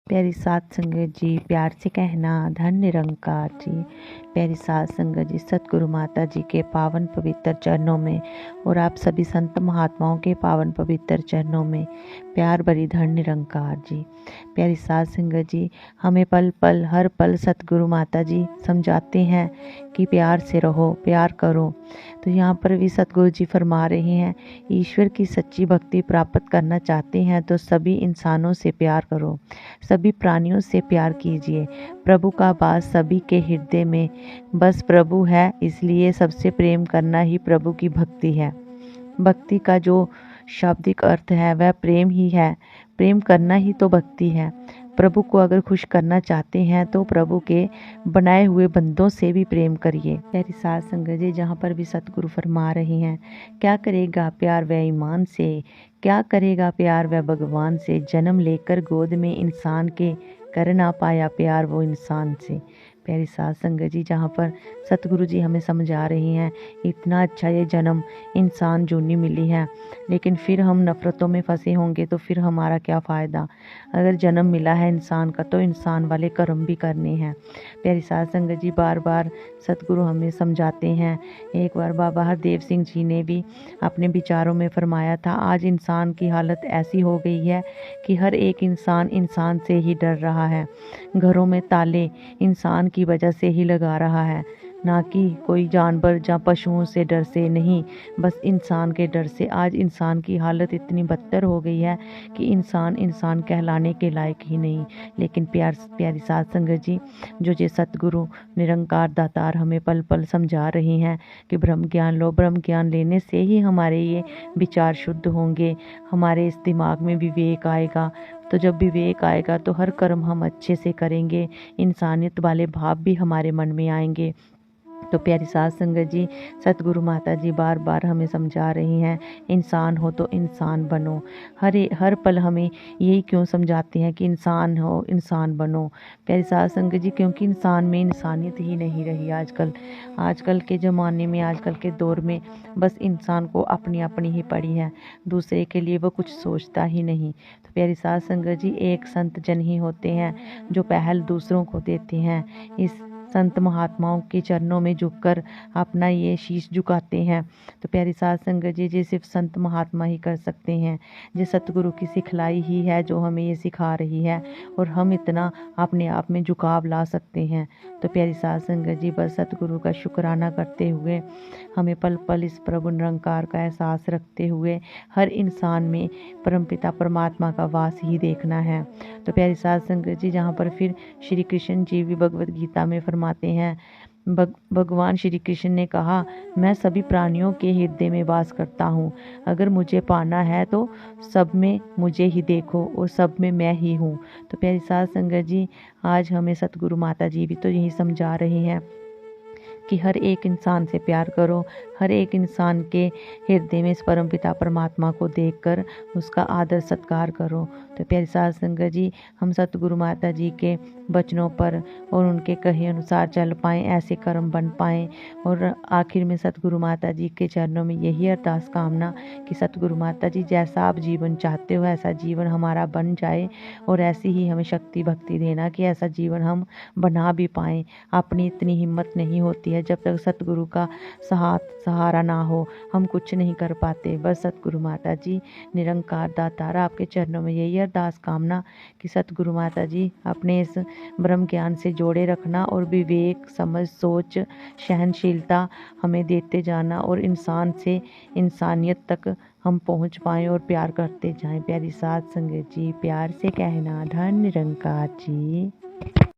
प्यारी साध संगत जी, प्यार से कहना धन निरंकार जी। प्यारी साध संगत जी, सतगुरु माता जी के पावन पवित्र चरणों में और आप सभी संत महात्माओं के पावन पवित्र चरणों में प्यार भरी धन निरंकार जी। प्यारी साध संगत जी, हमें पल पल हर पल सतगुरु माता जी समझाते हैं कि प्यार से रहो, प्यार करो। तो यहाँ पर भी सतगुरु जी फरमा रहे हैं, ईश्वर की सच्ची भक्ति प्राप्त करना चाहते हैं तो सभी इंसानों से प्यार करो, सभी प्राणियों से प्यार कीजिए। प्रभु का वास सभी के हृदय में बस प्रभु है, इसलिए सबसे प्रेम करना ही प्रभु की भक्ति है। भक्ति का जो शाब्दिक अर्थ है वह प्रेम ही है। प्रेम करना ही तो भक्ति है। प्रभु को अगर खुश करना चाहते हैं तो प्रभु के बनाए हुए बंदों से भी प्रेम करिए। प्यारी साध संगत जी, जहाँ पर भी सतगुरु फरमा रहे हैं, क्या करेगा प्यार वह ईमान से, क्या करेगा प्यार वह भगवान से। जन्म लेकर गोद में इंसान के, कर ना पाया प्यार वो इंसान से। प्यारी साध संगत जी, जहाँ पर सतगुरु जी हमें समझा रही हैं, इतना अच्छा ये जन्म इंसान जोनी मिली है, लेकिन फिर हम नफ़रतों में फंसे होंगे तो फिर हमारा क्या फ़ायदा। अगर जन्म मिला है इंसान का तो इंसान वाले कर्म भी करने हैं। प्यारी साध संगत जी, बार बार सतगुरु हमें समझाते हैं। एक बार बाबा हरदेव सिंह जी ने भी अपने विचारों में फरमाया था, आज इंसान की हालत ऐसी हो गई है कि हर एक इंसान इंसान से ही डर रहा है। घरों में ताले इंसान की वजह से ही लगा रहा है, ना कि कोई जानवर या पशुओं से डर से नहीं, बस इंसान के डर से। आज इंसान की हालत इतनी बदतर हो गई है कि इंसान इंसान कहलाने के लायक ही नहीं। लेकिन प्यारी साध संगत जी, जो ये सतगुरु निरंकार दातार हमें पल पल समझा रही हैं कि ब्रह्म ज्ञान लो, ब्रह्म ज्ञान लेने से ही हमारे ये विचार शुद्ध होंगे, हमारे इस दिमाग में विवेक आएगा। तो जब विवेक आएगा तो हर कर्म हम अच्छे से करेंगे, इंसानियत वाले भाव भी हमारे मन में आएंगे। तो प्यारी साध संगत जी, सतगुरु माता जी बार बार हमें समझा रही हैं, इंसान हो तो इंसान बनो। हर पल हमें यही क्यों समझाते हैं कि इंसान हो, इंसान बनो। प्यारी साध संगत जी, क्योंकि इंसान में इंसानियत ही नहीं रही आजकल के ज़माने में, आजकल के दौर में बस इंसान को अपनी अपनी ही पड़ी है, दूसरे के लिए वो कुछ सोचता ही नहीं। तो प्यारी साध संगत जी, एक संत जन ही होते हैं जो पहल दूसरों को देते हैं। इस संत महात्माओं के चरणों में झुककर अपना ये शीश झुकाते हैं। तो प्यारी साध संगत जी, ये सिर्फ संत महात्मा ही कर सकते हैं। ये सतगुरु की सिखलाई ही है जो हमें ये सिखा रही है, और हम इतना अपने आप में झुकाव ला सकते हैं। तो प्यारी साध संगत जी, बस सतगुरु का शुक्राना करते हुए हमें पल पल इस प्रभु निरंकार का एहसास रखते हुए हर इंसान में परमपिता परमात्मा का वास ही देखना है। तो प्यारी साध संगत जी, जहाँ पर फिर श्री कृष्ण जी भी भगवत गीता में फरमाते हैं, भगवान श्री कृष्ण ने कहा, मैं सभी प्राणियों के हृदय में वास करता हूँ। अगर मुझे पाना है तो सब में मुझे ही देखो और सब में मैं ही हूँ। तो प्यारी साध संगत जी, आज हमें सतगुरु माता जी भी तो यही समझा रहे हैं कि हर एक इंसान से प्यार करो, हर एक इंसान के हृदय में इस परमपिता परमात्मा को देखकर उसका आदर सत्कार करो। तो प्यारी साध संगत जी, हम सतगुरु माता जी के वचनों पर और उनके कहे अनुसार चल पाएँ, ऐसे कर्म बन पाएँ। और आखिर में सतगुरु माता जी के चरणों में यही अरदास कामना कि सतगुरु माता जी, जैसा आप जीवन चाहते हो ऐसा जीवन हमारा बन जाए, और ऐसी ही हमें शक्ति भक्ति देना कि ऐसा जीवन हम बना भी पाएँ। अपनी इतनी हिम्मत नहीं होती है, जब तक सतगुरु का सहारा ना हो हम कुछ नहीं कर पाते। बस सतगुरु माता जी निरंकार दातार, आपके चरणों में यही अरदास कामना कि सतगुरु माता जी अपने इस ब्रह्म ज्ञान से जोड़े रखना, और विवेक, समझ, सोच, सहनशीलता हमें देते जाना, और इंसान से इंसानियत तक हम पहुंच पाएँ और प्यार करते जाएं। प्यारी साध संगत जी, प्यार से कहना धन निरंकार जी।